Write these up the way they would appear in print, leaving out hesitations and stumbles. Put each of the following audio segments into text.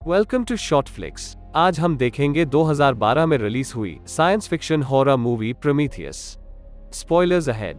Welcome to short flix. आज हम देखेंगे 2012 में रिलीज हुई science fiction horror movie Prometheus. Spoilers ahead.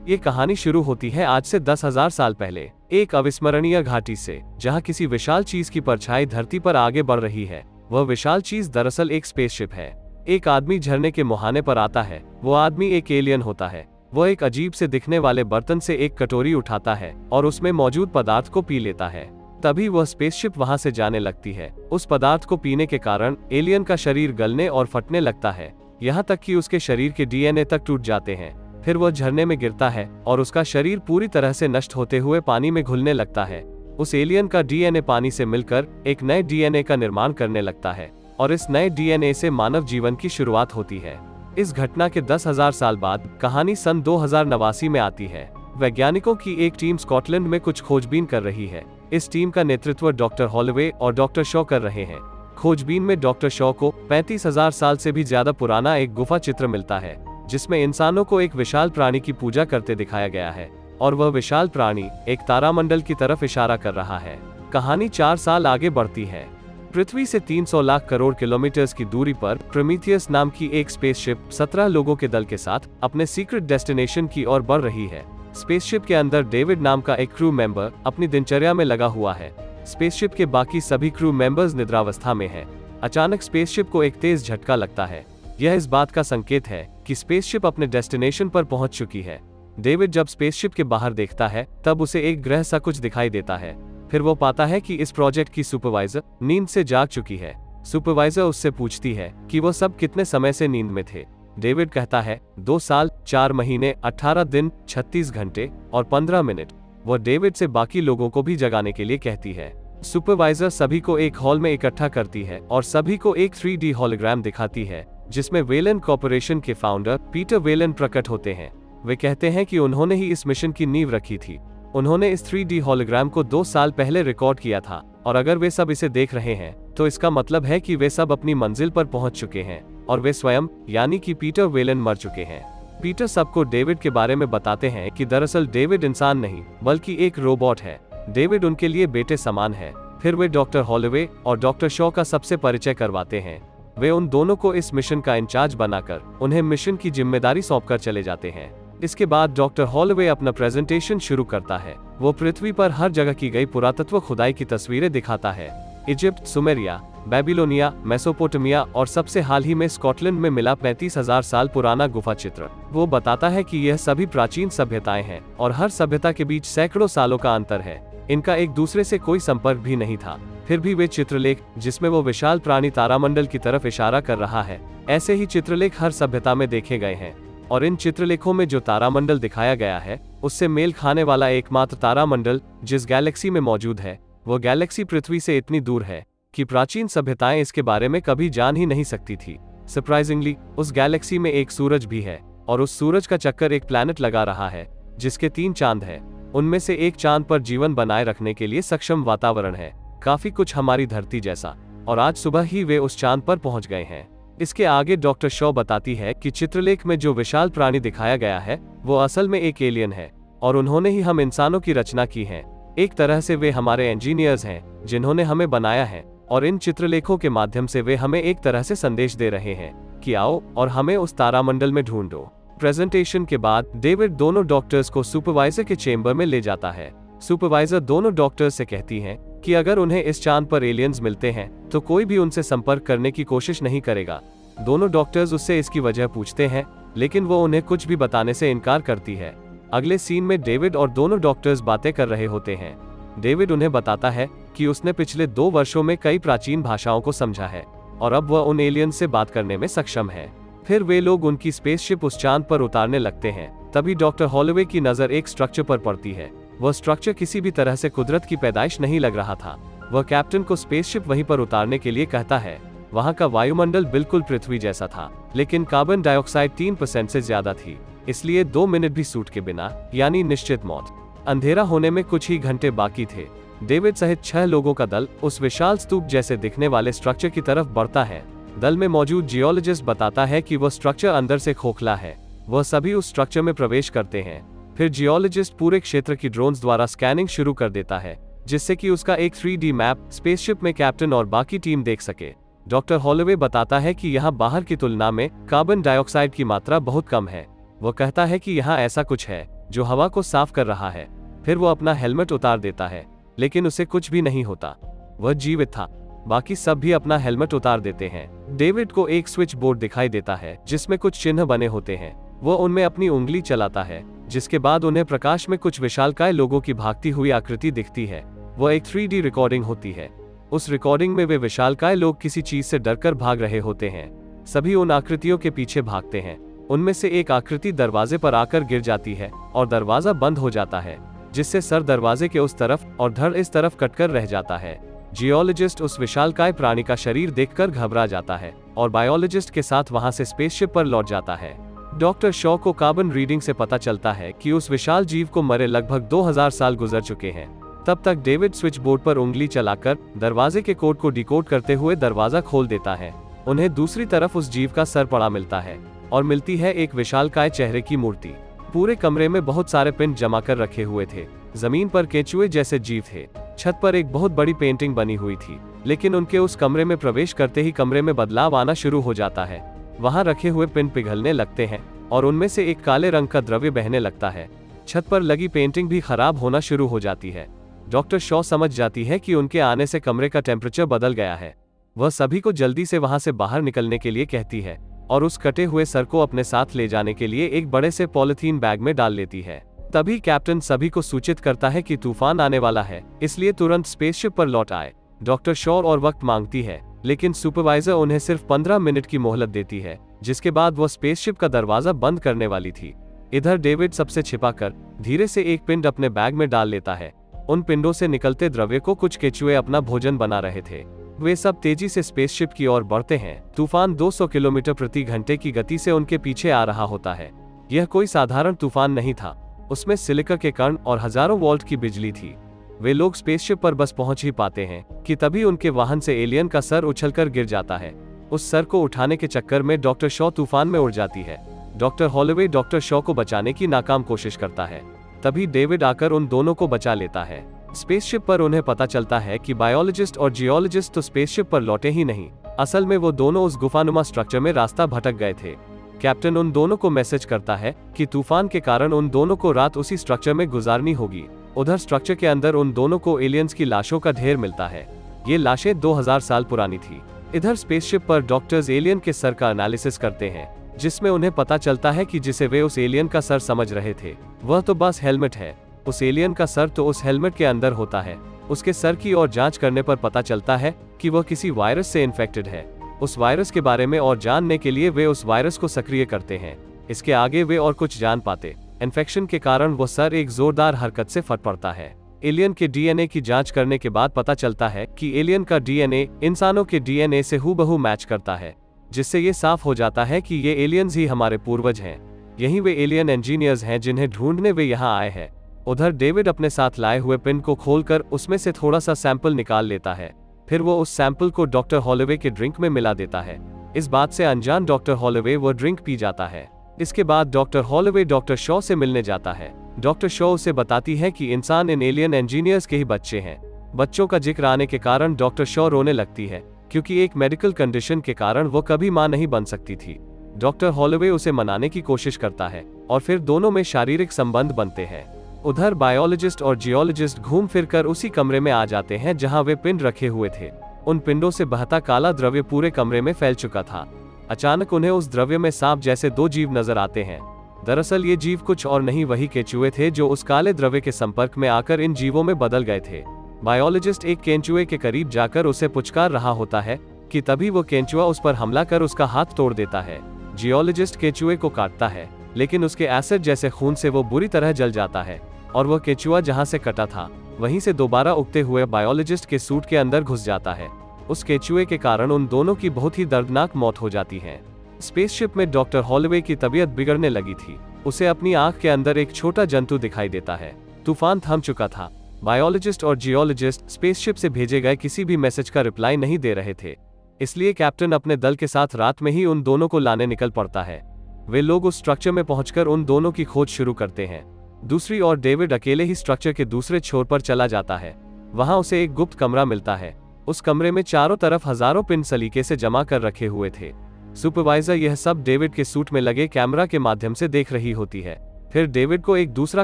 ये कहानी शुरू होती है आज से 10,000 साल पहले, एक अविस्मरणीय घाटी से, जहां किसी विशाल चीज की परछाई धरती पर आगे बढ़ रही है। वह विशाल चीज दरअसल एक स्पेसशिप है। एक आदमी झरने के मुहाने पर आता है। वो आदमी एक एलियन होता है। वह एक अजीब से दिखने वाले बर्तन से एक कटोरी उठाता है और उसमें मौजूद पदार्थ को पी लेता है। तभी वह स्पेसशिप वहां से जाने लगती है। उस पदार्थ को पीने के कारण एलियन का शरीर गलने और फटने लगता है, यहाँ तक कि उसके शरीर के डीएनए तक टूट जाते हैं। फिर वह झरने में गिरता है और उसका शरीर पूरी तरह से नष्ट होते हुए पानी में घुलने लगता है। उस एलियन का डीएनए पानी से मिलकर एक नए डीएनए का निर्माण करने लगता है और इस नए डीएनए से मानव जीवन की शुरुआत होती है। इस घटना के 10,000 साल बाद कहानी सन 2089 में आती है। वैज्ञानिकों की एक टीम स्कॉटलैंड में कुछ खोजबीन कर रही है। इस टीम का नेतृत्व डॉक्टर हॉलवे और डॉक्टर शॉ कर रहे हैं। खोजबीन में डॉक्टर शॉ को 35,000 साल से भी ज्यादा पुराना एक गुफा चित्र मिलता है, जिसमें इंसानों को एक विशाल प्राणी की पूजा करते दिखाया गया है और वह विशाल प्राणी एक तारामंडल की तरफ इशारा कर रहा है। कहानी 4 साल आगे बढ़ती है। पृथ्वी से 300 लाख करोड़ किलोमीटर की दूरी पर प्रोमीथियस नाम की एक स्पेसशिप 17 लोगों के दल के साथ अपने सीक्रेट डेस्टिनेशन की ओर बढ़ रही है। स्पेसशिप के अंदर डेविड नाम का एक क्रू मेंबर अपनी दिनचर्या में लगा हुआ है। स्पेसशिप के बाकी सभी क्रू मेंबर्स निद्रावस्था में हैं। अचानक स्पेसशिप को एक तेज झटका लगता है। यह इस बात का संकेत है कि स्पेसशिप अपने डेस्टिनेशन पर पहुंच चुकी है। डेविड जब स्पेसशिप के बाहर देखता है तब उसे एक ग्रह सा कुछ दिखाई देता है। फिर वो पाता है कि इस प्रोजेक्ट की सुपरवाइजर नींद से जाग चुकी है। सुपरवाइजर उससे पूछती है कि वो सब कितने समय से नींद में थे। डेविड कहता है 2 साल 4 महीने 18 दिन 36 घंटे और 15 मिनट। वह डेविड से बाकी लोगों को भी जगाने के लिए कहती है। सुपरवाइजर सभी को एक हॉल में इकट्ठा करती है और सभी को एक 3D हॉलोग्राम दिखाती है, जिसमें वेलन कॉर्पोरेशन के फाउंडर पीटर वेलन प्रकट होते हैं। वे कहते हैं कि उन्होंने ही इस मिशन की नींव रखी थी। उन्होंने इस 3D हॉलोग्राम को 2 साल पहले रिकॉर्ड किया था और अगर वे सब इसे देख रहे हैं तो इसका मतलब है कि वे सब अपनी मंजिल पर पहुंच चुके हैं और वे स्वयं यानी कि पीटर वेलन मर चुके हैं। पीटर सबको डेविड के बारे में बताते हैं कि दरअसल डेविड इंसान नहीं बल्कि एक रोबोट है। डेविड उनके लिए बेटे समान है। फिर वे डॉक्टर हॉलवे और डॉक्टर शॉ का सबसे परिचय करवाते हैं। वे उन दोनों को इस मिशन का इंचार्ज बनाकर उन्हें मिशन की जिम्मेदारी सौंपकर चले जाते हैं। इसके बाद डॉक्टर हॉलवे अपना प्रेजेंटेशन शुरू करता है। वो पृथ्वी पर हर जगह की गई पुरातत्व खुदाई की तस्वीरें दिखाता है। इजिप्ट, सुमेरिया, बेबीलोनिया, मेसोपोटामिया और सबसे हाल ही में स्कॉटलैंड में मिला 35,000 साल पुराना गुफा चित्र। वो बताता है कि यह सभी प्राचीन सभ्यताएं हैं और हर सभ्यता के बीच सैकड़ों सालों का अंतर है। इनका एक दूसरे से कोई संपर्क भी नहीं था। फिर भी वे चित्रलेख, जिसमें वो विशाल प्राणी तारामंडल की तरफ इशारा कर रहा है, ऐसे ही चित्रलेख हर सभ्यता में देखे गए हैं और इन चित्रलेखों में जो तारामंडल दिखाया गया है उससे मेल खाने वाला एकमात्र तारामंडल जिस गैलेक्सी में मौजूद है, वो गैलेक्सी पृथ्वी से इतनी दूर है कि प्राचीन सभ्यताएं इसके बारे में कभी जान ही नहीं सकती थी। सरप्राइजिंगली उस गैलेक्सी में एक सूरज भी है और उस सूरज का चक्कर एक प्लैनेट लगा रहा है जिसके 3 चांद हैं। उनमें से एक चांद पर जीवन बनाए रखने के लिए सक्षम वातावरण है, काफी कुछ हमारी धरती जैसा, और आज सुबह ही वे उस चांद पर पहुंच गए हैं। इसके आगे डॉक्टर शॉ बताती है कि चित्रलेख में जो विशाल प्राणी दिखाया गया है वो असल में एक एलियन है और उन्होंने ही हम इंसानों की रचना की है। एक तरह से वे हमारे इंजीनियर्स हैं जिन्होंने हमें बनाया है और इन चित्रलेखों के माध्यम से वे हमें एक तरह से संदेश दे रहे हैं कि आओ और हमें उस तारामंडल में ढूंढो। प्रेजेंटेशन के बाद डेविड दोनों डॉक्टर्स को सुपरवाइजर के चेंबर में ले जाता है। सुपरवाइजर दोनों डॉक्टर्स से कहती हैं कि अगर उन्हें इस चांद पर एलियंस मिलते हैं तो कोई भी उनसे संपर्क करने की कोशिश नहीं करेगा। दोनों डॉक्टर्स उससे इसकी वजह पूछते हैं, लेकिन वो उन्हें कुछ भी बताने से इनकार करती है। अगले सीन में डेविड और दोनों डॉक्टर्स बातें कर रहे होते हैं। डेविड उन्हें बताता है कि उसने पिछले 2 वर्षों में कई प्राचीन भाषाओं को समझा है और अब वह उन एलियंस से बात करने में सक्षम है। फिर वे लोग उनकी स्पेसशिप उस चांद पर उतारने लगते हैं। तभी डॉक्टर हॉलवे की नजर एक स्ट्रक्चर पर पड़ती है। वह स्ट्रक्चर किसी भी तरह से कुदरत की पैदाइश नहीं लग रहा था। वह कैप्टन को स्पेसशिप वहीं पर उतारने के लिए कहता है। वहां का वायुमंडल बिल्कुल पृथ्वी जैसा था, लेकिन कार्बन डाइऑक्साइड 3% से ज्यादा थी, इसलिए 2 मिनट भी सूट के बिना यानी निश्चित मौत। अंधेरा होने में कुछ ही घंटे बाकी थे। डेविड सहित 6 लोगों का दल उस विशाल स्तूप जैसे दिखने वाले स्ट्रक्चर की तरफ बढ़ता है। दल में मौजूद जियोलॉजिस्ट बताता है कि वह स्ट्रक्चर अंदर से खोखला है। वह सभी उस स्ट्रक्चर में प्रवेश करते हैं। फिर जियोलॉजिस्ट पूरे क्षेत्र की ड्रोन्स द्वारा स्कैनिंग शुरू कर देता है, जिससे कि उसका एक 3D मैप स्पेसशिप में कैप्टन और बाकी टीम देख सके। डॉक्टर हॉलोवे बताता है कि यहाँ बाहर की तुलना में कार्बन डाइऑक्साइड की मात्रा बहुत कम है। वो कहता है कि यहाँ ऐसा कुछ है जो हवा को साफ कर रहा है। फिर वो अपना हेलमेट उतार देता है, लेकिन उसे कुछ भी नहीं होता। वह जीवित था। बाकी सब भी अपना हेलमेट उतार देते हैं। डेविड को एक स्विच बोर्ड दिखाई देता है जिसमें कुछ चिन्ह बने होते हैं। वो उनमें अपनी उंगली चलाता है, जिसके बाद उन्हें प्रकाश में कुछ विशालकाय लोगों की भागती हुई आकृति दिखती है। वो एक 3D रिकॉर्डिंग होती है। उस रिकॉर्डिंग में वे विशालकाय लोग किसी चीज से डरकर भाग रहे होते हैं। सभी उन आकृतियों के पीछे भागते हैं। उनमें से एक आकृति दरवाजे पर आकर गिर जाती है और दरवाजा बंद हो जाता है, जिससे सर दरवाजे के उस तरफ और धड़ इस तरफ कटकर रह जाता है। जियोलॉजिस्ट उस विशालकाय प्राणी का शरीर देखकर घबरा जाता है और बायोलॉजिस्ट के साथ वहां से स्पेसशिप पर लौट जाता है। डॉक्टर शॉ को कार्बन रीडिंग से पता चलता है कि उस विशाल जीव को मरे लगभग 2000 साल गुजर चुके हैं। तब तक डेविड स्विच बोर्ड पर उंगली चलाकर दरवाजे के कोड को डिकोड करते हुए दरवाजा खोल देता है। उन्हें दूसरी तरफ उस जीव का सर पड़ा मिलता है और मिलती है एक विशालकाय चेहरे की मूर्ति। पूरे कमरे में बहुत सारे पिंड जमा कर रखे हुए थे। जमीन पर केचुए जैसे जीव थे। छत पर एक बहुत बड़ी पेंटिंग बनी हुई थी, लेकिन उनके उस कमरे में प्रवेश करते ही कमरे में बदलाव आना शुरू हो जाता है। वहां रखे हुए पिंड पिघलने लगते हैं और उनमें से एक काले रंग का द्रव्य बहने लगता है। छत पर लगी पेंटिंग भी खराब होना शुरू हो जाती है। डॉक्टर शॉ समझ जाती है कि उनके आने से कमरे का टेम्परेचर बदल गया है। वह सभी को जल्दी से वहां से बाहर निकलने के लिए कहती है और उस कटे हुए सर को अपने साथ ले जाने के लिए एक बड़े से पॉलिथीन बैग में डाल लेती है। तभी कैप्टन सभी को सूचित करता है कि तूफान आने वाला है, इसलिए तुरंत स्पेसशिप पर लौट आए। डॉक्टर शॉ और वक्त मांगती है, लेकिन सुपरवाइजर उन्हें सिर्फ 15 मिनट की मोहलत देती है, जिसके बाद वह स्पेसशिप का दरवाजा बंद करने वाली थी। इधर डेविड सबसे छिपाकर धीरे से एक पिंड अपने बैग में डाल लेता है। उन पिंडों से निकलते द्रव्य को कुछ केचुए अपना भोजन बना रहे थे। वे सब तेजी से स्पेसशिप की ओर बढ़ते हैं। तूफान 200 किलोमीटर प्रति घंटे की गति से उनके पीछे आ रहा होता है। यह कोई साधारण तूफान नहीं था। उसमें सिलिका के कण और हजारों वोल्ट की बिजली थी। वे लोग स्पेसशिप पर बस पहुंच ही पाते हैं कि तभी उनके वाहन से एलियन का सर उछलकर गिर जाता है। उस सर को उठाने के चक्कर में डॉक्टर शॉ तूफान में उड़ जाती है। डॉक्टर हॉलोवे डॉक्टर शॉ को बचाने की नाकाम कोशिश करता है। तभी डेविड आकर उन दोनों को बचा लेता है। स्पेसशिप पर उन्हें पता चलता है कि बायोलॉजिस्ट और जियोलॉजिस्ट तो स्पेसशिप पर लौटे ही नहीं, असल में वो दोनों उस गुफानुमा स्ट्रक्चर में रास्ता भटक गए थे। कैप्टन उन दोनों को मैसेज करता है कि तूफान के कारण उन दोनों को रात उसी स्ट्रक्चर में गुजारनी होगी। उधर स्ट्रक्चर के अंदर उन दोनों को एलियंस की लाशों का ढेर मिलता है। ये लाशें 2000 साल पुरानी थी। इधर स्पेसशिप पर डॉक्टर्स एलियन के सर का एनालिसिस करते हैं, जिसमें उन्हें पता चलता है कि जिसे वे उस एलियन का सर समझ रहे थे वह तो बस हेलमेट है। उस एलियन का सर तो उस हेलमेट के अंदर होता है। उसके सर की और जांच करने पर पता चलता है कि वह किसी वायरस से इन्फेक्टेड है। उस वायरस के बारे में और जानने के लिए वे उस वायरस को सक्रिय करते हैं। इसके आगे वे और कुछ जान पाते। इन्फेक्शन के कारण वो सर एक जोरदार हरकत से फट पड़ता है। एलियन के डीएनए की जांच करने के बाद पता चलता है कि एलियन का डीएनए इंसानों के डीएनए से हूबहू मैच करता है, जिससे ये साफ हो जाता है कि ये एलियंस ही हमारे पूर्वज हैं। यही वे एलियन इंजीनियर्स हैं जिन्हें ढूंढने वे यहाँ आए हैं। उधर डेविड अपने साथ लाए हुए पिन को खोलकर उसमें से थोड़ा सा सैंपल निकाल लेता है। फिर वो उस सैंपल को डॉक्टर हॉलोवे के ड्रिंक में मिला देता है। इस बात से अनजान डॉक्टर हॉलोवे वो ड्रिंक पी जाता है। इसके बाद डॉक्टर हॉलोवे डॉक्टर शॉ से मिलने जाता है। डॉक्टर शॉ उसे बताती है कि इंसान इन एलियन इंजीनियर्स के ही बच्चे हैं। बच्चों का जिक्र आने के कारण डॉक्टर शॉ रोने लगती है, क्योंकि एक मेडिकल कंडीशन के कारण वो कभी मां नहीं बन सकती थी। डॉक्टर हॉलोवे उसे मनाने की कोशिश करता है और फिर दोनों में शारीरिक संबंध बनते हैं। उधर बायोलॉजिस्ट और जियोलॉजिस्ट घूम फिरकर उसी कमरे में आ जाते हैं जहां वे पिंड रखे हुए थे। उन पिंडों से बहता काला द्रव्य पूरे कमरे में फैल चुका था। अचानक उन्हें उस द्रव्य में सांप जैसे 2 जीव नजर आते हैं। दरअसल ये जीव कुछ और नहीं वही केंचुए थे जो उस काले द्रव्य के संपर्क में आकर इन जीवों में बदल गए थे। बायोलॉजिस्ट एक केंचुए के करीब जाकर उसे पुचकार रहा होता है कि तभी वो केंचुआ उस पर हमला कर उसका हाथ तोड़ देता है। जियोलॉजिस्ट केंचुए को काटता है, लेकिन उसके एसिड जैसे खून से वो बुरी तरह जल जाता है और वह केंचुआ जहां से कटा था वहीं से दोबारा उगते हुए बायोलॉजिस्ट के सूट के अंदर घुस जाता है। उस केंचुए के कारण उन दोनों की बहुत ही दर्दनाक मौत हो जाती है। स्पेसशिप में डॉक्टर हॉलोवे की तबीयत बिगड़ने लगी थी। उसे अपनी आंख के अंदर एक छोटा जंतु दिखाई देता है। तूफान थम चुका था। बायोलॉजिस्ट और जियोलॉजिस्ट स्पेसशिप से भेजे गए किसी भी मैसेज का रिप्लाई नहीं दे रहे थे, इसलिए कैप्टन अपने दल के साथ रात में ही उन दोनों को लाने निकल पड़ता है। वे लोग उस स्ट्रक्चर में पहुंचकर उन दोनों की खोज शुरू करते हैं। दूसरी ओर डेविड अकेले ही स्ट्रक्चर के दूसरे छोर पर चला जाता है। वहां उसे एक गुप्त कमरा मिलता है। उस कमरे में चारों तरफ हजारों पिन सलीके से जमा कर रखे हुए थे। सुपरवाइजर यह सब डेविड के सूट में लगे कैमरा के माध्यम से देख रही होती है। फिर डेविड को एक दूसरा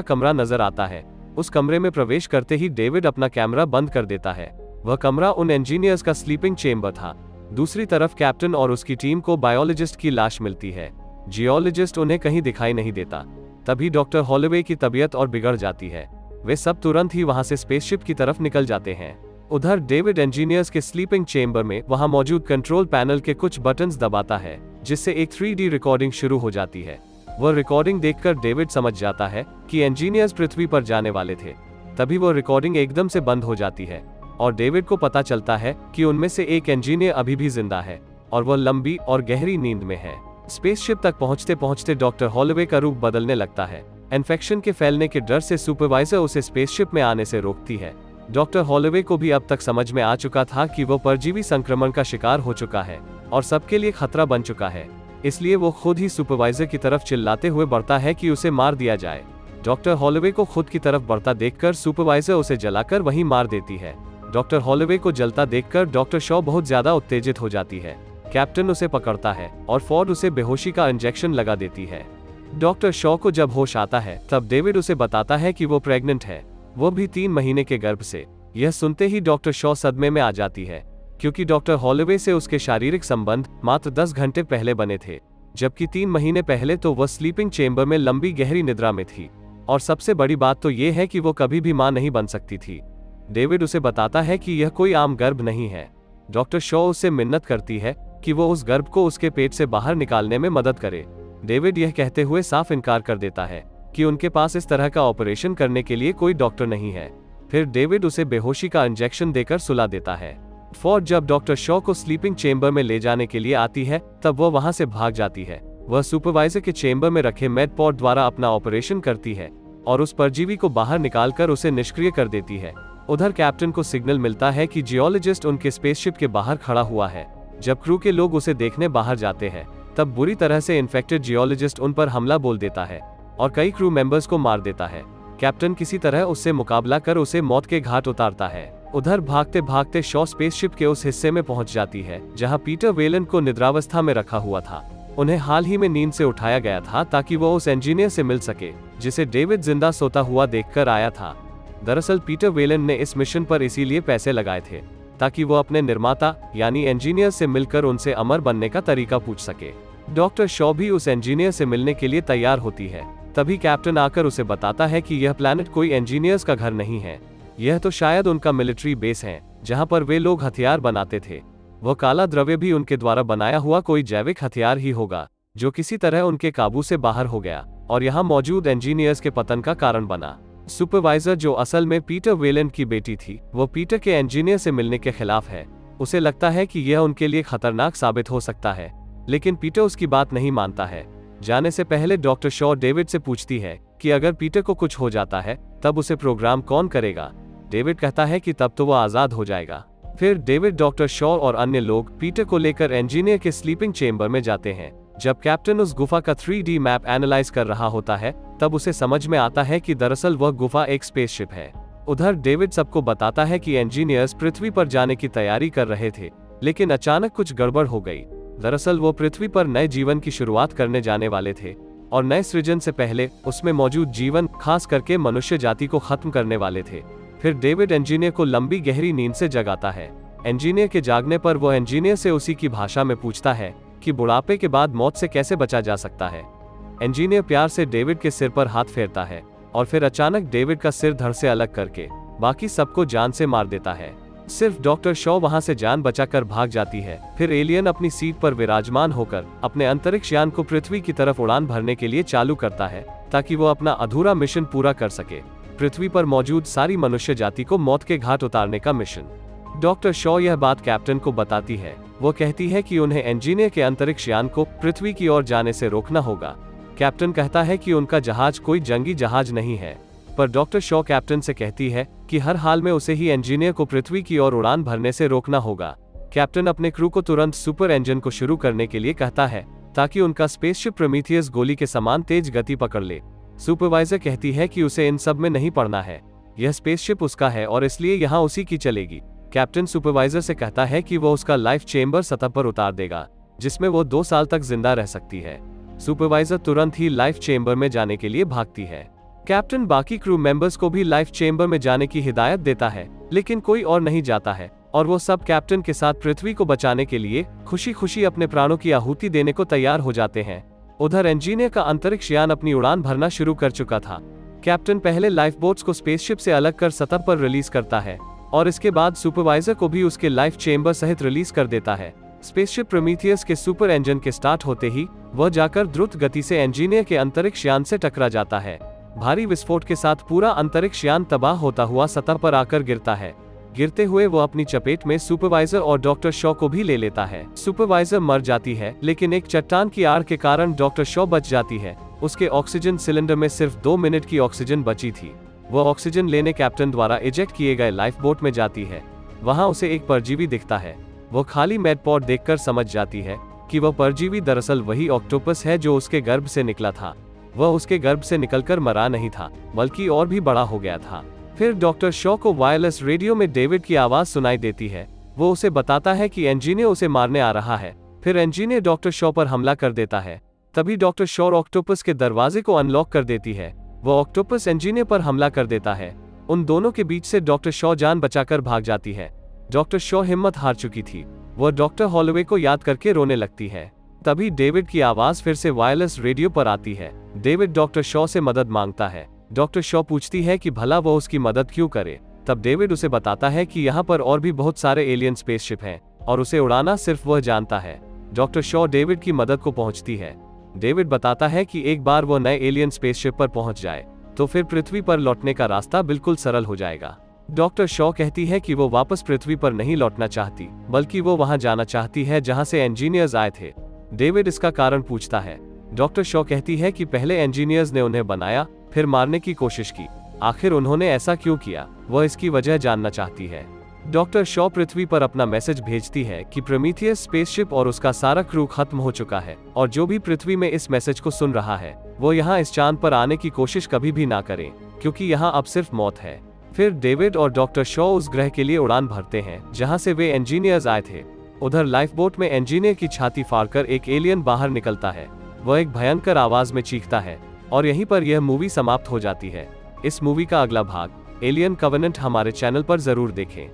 कमरा नजर आता है। उस कमरे में प्रवेश करते ही डेविड अपना कैमरा बंद कर देता है। वह कमरा उन इंजीनियर्स का स्लीपिंग चेम्बर था। दूसरी तरफ कैप्टन और उसकी टीम को बायोलॉजिस्ट की लाश मिलती है। जियोलॉजिस्ट उन्हें कहीं दिखाई नहीं देता। तभी डॉक्टर हॉलोवे की तबीयत और बिगड़ जाती है। वे सब तुरंत ही वहां से स्पेसशिप की तरफ निकल जाते हैं। उधर डेविड इंजीनियर्स के स्लीपिंग चेम्बर में वहां मौजूद कंट्रोल पैनल के कुछ बटन्स दबाता है, जिससे एक 3D रिकॉर्डिंग शुरू हो जाती है। वह रिकॉर्डिंग देखकर डेविड समझ जाता है कि इंजीनियर्स पृथ्वी पर जाने वाले थे। तभी वो रिकॉर्डिंग एकदम से बंद हो जाती है और डेविड को पता चलता है कि उनमें से एक इंजीनियर अभी भी जिंदा है और वह लंबी और गहरी नींद में है। स्पेसशिप तक पहुंचते पहुंचते डॉक्टर हॉलोवे का रूप बदलने लगता है। इन्फेक्शन के फैलने के डर से सुपरवाइजर उसे स्पेसशिप में आने से रोकती है। डॉक्टर हॉलोवे को भी अब तक समझ में आ चुका था कि वो परजीवी संक्रमण का शिकार हो चुका है और सबके लिए खतरा बन चुका है। इसलिए वो खुद ही सुपरवाइजर की तरफ चिल्लाते हुए बढ़ता है कि उसे मार दिया जाए। डॉक्टर हॉलोवे को खुद की तरफ बढ़ता देखकर सुपरवाइजर उसे जलाकर वहीं मार देती है। डॉक्टर हॉलोवे को जलता देखकर डॉक्टर शॉ बहुत ज्यादा उत्तेजित हो जाती है। कैप्टन उसे पकड़ता है और फॉर्ड उसे बेहोशी का इंजेक्शन लगा देती है। डॉक्टर शॉ को जब होश आता है तब डेविड उसे बताता है कि वो प्रेग्नेंट है, वो भी 3 महीने के गर्भ से। यह सुनते ही डॉक्टर शॉ सदमे में आ जाती है, क्योंकि डॉक्टर हॉलोवे से उसके शारीरिक संबंध मात्र 10 घंटे पहले बने थे, जबकि 3 महीने पहले तो वह स्लीपिंग चेम्बर में लंबी गहरी निद्रा में थी। और सबसे बड़ी बात तो ये है कि वो कभी भी मां नहीं बन सकती थी। डेविड उसे बताता है कि यह कोई आम गर्भ नहीं है। डॉक्टर शॉ उससे मिन्नत करती है कि वो उस गर्भ को उसके पेट से बाहर निकालने में मदद करे। डेविड यह कहते हुए साफ इनकार कर देता है कि उनके पास इस तरह का ऑपरेशन करने के लिए कोई डॉक्टर नहीं है। फिर डेविड उसे बेहोशी का इंजेक्शन देकर सुला देता है। फॉर्ड जब डॉक्टर शॉ को स्लीपिंग चेम्बर में ले जाने के लिए आती है तब वह वहां से भाग जाती है। वह सुपरवाइजर के चेम्बर में रखे मेडपॉड द्वारा अपना ऑपरेशन करती है और उस परजीवी को बाहर निकालकर उसे निष्क्रिय कर देती है। उधर कैप्टन को सिग्नल मिलता है कि जियोलॉजिस्ट उनके स्पेसशिप के बाहर खड़ा हुआ है। जब क्रू के लोग उसे देखने बाहर जाते हैं तब बुरी तरह से इन्फेक्टेड जियोलॉजिस्ट उन पर हमला बोल देता है और कई क्रू मेंबर्स को मार देता है। कैप्टन किसी तरह उससे मुकाबला कर उसे मौत के घाट उतारता है। उधर भागते भागते शॉ स्पेसशिप के उस हिस्से में पहुंच जाती है जहां पीटर वेलन को निद्रावस्था में रखा हुआ था। उन्हें हाल ही में नींद से उठाया गया था ताकि वो उस इंजीनियर से मिल सके जिसे डेविड जिंदा सोता हुआ देखकर आया था। दरअसल पीटर वेलन ने इस मिशन पर इसीलिए पैसे लगाए थे ताकि वो अपने निर्माता यानी इंजीनियर से मिलकर उनसे अमर बनने का तरीका पूछ सके। डॉक्टर शॉ भी उस इंजीनियर से मिलने के लिए तैयार होती है। तभी कैप्टन आकर उसे बताता है कि यह प्लैनेट कोई इंजीनियर्स का घर नहीं है, यह तो शायद उनका मिलिट्री बेस है जहां पर वे लोग हथियार बनाते थे। वह काला द्रव्य भी उनके द्वारा बनाया हुआ कोई जैविक हथियार ही होगा जो किसी तरह उनके काबू से बाहर हो गया और यहाँ मौजूद इंजीनियर्स के पतन का कारण बना। सुपरवाइजर जो असल में पीटर वेलन की बेटी थी वो पीटर के इंजीनियर से मिलने के खिलाफ है। उसे लगता है कि यह उनके लिए खतरनाक साबित हो सकता है, लेकिन पीटर उसकी बात नहीं मानता है। जाने से पहले डॉक्टर शॉ डेविड से पूछती है कि अगर पीटर को कुछ हो जाता है तब उसे प्रोग्राम कौन करेगा। डेविड कहता है कि तब तो वह आजाद हो जाएगा। फिर डेविड, डॉक्टर शॉ और अन्य लोग पीटर को लेकर इंजीनियर के स्लीपिंग चेम्बर में जाते हैं। जब कैप्टन उस गुफा का 3D मैप एनालाइज कर रहा होता है तब उसे समझ में आता है कि दरअसल वह गुफा एक स्पेसशिप है। उधर डेविड सबको बताता है कि इंजीनियर्स पृथ्वी पर जाने की तैयारी कर रहे थे, लेकिन अचानक कुछ गड़बड़ हो गई। दरअसल वो पृथ्वी पर नए जीवन की शुरुआत करने जाने वाले थे और नए सृजन से पहले उसमें मौजूद जीवन, खास करके मनुष्य जाति को खत्म करने वाले थे। फिर डेविड इंजीनियर को लंबी गहरी नींद से जगाता है। इंजीनियर के जागने पर वह इंजीनियर से उसी की भाषा में पूछता है कि बुढ़ापे के बाद मौत से कैसे बचा जा सकता है। इंजीनियर प्यार से डेविड के सिर पर हाथ फेरता है और फिर अचानक डेविड का सिर धड़ से अलग करके बाकी सबको जान से मार देता है। सिर्फ डॉक्टर शॉ वहां से जान बचाकर भाग जाती है। फिर एलियन अपनी सीट पर विराजमान होकर अपने अंतरिक्ष यान को पृथ्वी की तरफ उड़ान भरने के लिए चालू करता है ताकि वो अपना अधूरा मिशन पूरा कर सके, पृथ्वी पर मौजूद सारी मनुष्य जाति को मौत के घाट उतारने का मिशन। डॉक्टर शॉ यह बात कैप्टन को बताती है। वो कहती है कि उन्हें इंजीनियर के अंतरिक्ष यान को पृथ्वी की ओर जाने से रोकना होगा। कैप्टन कहता है कि उनका जहाज कोई जंगी जहाज नहीं है, पर डॉक्टर शॉ कैप्टन से कहती है कि हर हाल में उसे ही इंजीनियर को पृथ्वी की ओर उड़ान भरने से रोकना होगा। कैप्टन अपने क्रू को तुरंत सुपर इंजन को शुरू करने के लिए कहता है ताकि उनका स्पेसशिप प्रोमीथियस गोली के समान तेज गति पकड़ ले। सुपरवाइजर कहती है कि उसे इन सब में नहीं पड़ना है, यह स्पेसशिप उसका है और इसलिए यहाँ उसी की चलेगी। कैप्टन सुपरवाइजर से कहता है कि वो उसका लाइफ चेम्बर सतह पर उतार देगा, जिसमें वो 2 साल तक जिंदा रह सकती है। सुपरवाइजर तुरंत ही लाइफ चेम्बर में जाने के लिए भागती है। कैप्टन बाकी क्रू मेंबर्स को भी लाइफ चेम्बर में जाने की हिदायत देता है, लेकिन कोई और नहीं जाता है और वो सब कैप्टन के साथ पृथ्वी को बचाने के लिए खुशी खुशी अपने प्राणों की आहुति देने को तैयार हो जाते हैं। उधर इंजीनियर का अंतरिक्ष यान अपनी उड़ान भरना शुरू कर चुका था। कैप्टन पहले लाइफ बोट्स को स्पेसशिप से अलग कर सतह पर रिलीज करता है और इसके बाद सुपरवाइजर को भी उसके लाइफ चेम्बर सहित रिलीज कर देता है। स्पेसशिप प्रोमीथियस के सुपर इंजन के स्टार्ट होते ही वह जाकर द्रुत गति से इंजीनियर के अंतरिक्ष यान से टकरा जाता है। भारी विस्फोट के साथ पूरा अंतरिक्ष यान तबाह होता हुआ सतह पर आकर गिरता है। गिरते हुए वो अपनी चपेट में सुपरवाइजर और डॉक्टर शॉ को भी ले लेता है। सुपरवाइजर मर जाती है, लेकिन एक चट्टान की आड़ के कारण डॉक्टर शॉ बच जाती है। उसके ऑक्सीजन सिलेंडर में सिर्फ 2 मिनट की ऑक्सीजन बची थी। वह ऑक्सीजन लेने कैप्टन द्वारा इजेक्ट किए गए लाइफ बोट में जाती है। वहां उसे एक परजीवी दिखता है। वो खाली मैडपॉट देखकर समझ जाती है कि वह परजीवी दरअसल वही ऑक्टोपस है जो उसके गर्भ से निकला था। वह उसके गर्भ से निकलकर मरा नहीं था, बल्कि और भी बड़ा हो गया था। फिर डॉक्टर शॉ को वायरलेस रेडियो में डेविड की आवाज सुनाई देती है। वो उसे बताता है कि इंजीनियर उसे मारने आ रहा है। फिर इंजीनियर डॉक्टर शॉ पर हमला कर देता है। तभी डॉक्टर शॉ ऑक्टोपस के दरवाजे को अनलॉक कर देती है। वो ऑक्टोपस इंजीनियर पर हमला कर देता है। उन दोनों के बीच से डॉक्टर शॉ जान बचाकर भाग जाती है। डॉक्टर शॉ हिम्मत हार चुकी थी। वह डॉक्टर हॉलोवे को याद करके रोने लगती है। तभी डेविड की आवाज फिर से वायरलेस रेडियो पर आती है। डेविड डॉक्टर शॉ से मदद मांगता है। डॉक्टर शॉ पूछती है कि भला वो उसकी मदद क्यों करे। तब डेविड उसे बताता है कि यहाँ पर और भी बहुत सारे एलियन स्पेसशिप हैं और उसे उड़ाना सिर्फ वह जानता है। डॉक्टर शॉ डेविड की मदद को पहुंचती है। डेविड बताता है कि एक बार वो नए एलियन स्पेसशिप पर पहुंच जाए तो फिर पृथ्वी पर लौटने का रास्ता बिल्कुल सरल हो जाएगा। डॉक्टर शॉ कहती है कि वो वापस पृथ्वी पर नहीं लौटना चाहती, बल्कि वो वहां जाना चाहती है जहां से इंजीनियर्स आए थे। डेविड इसका कारण पूछता है। डॉक्टर शॉ कहती है कि पहले इंजीनियर्स ने उन्हें बनाया, फिर मारने की कोशिश की। आखिर उन्होंने ऐसा क्यों किया, वह इसकी वजह जानना चाहती है। डॉक्टर शॉ पृथ्वी पर अपना मैसेज भेजती है कि प्रोमीथियस स्पेसशिप और उसका सारा क्रू खत्म हो चुका है और जो भी पृथ्वी में इस मैसेज को सुन रहा है वो यहाँ इस चांद पर आने की कोशिश कभी भी ना करें, क्योंकि यहाँ अब सिर्फ मौत है। फिर डेविड और डॉक्टर शॉ उस ग्रह के लिए उड़ान भरते हैं जहाँ से वे इंजीनियर्स आए थे। उधर लाइफ बोट में इंजीनियर की छाती फाड़कर एक एलियन बाहर निकलता है। वह एक भयंकर आवाज में चीखता है और यहीं पर यह मूवी समाप्त हो जाती है। इस मूवी का अगला भाग एलियन कवेनेंट हमारे चैनल पर जरूर देखें।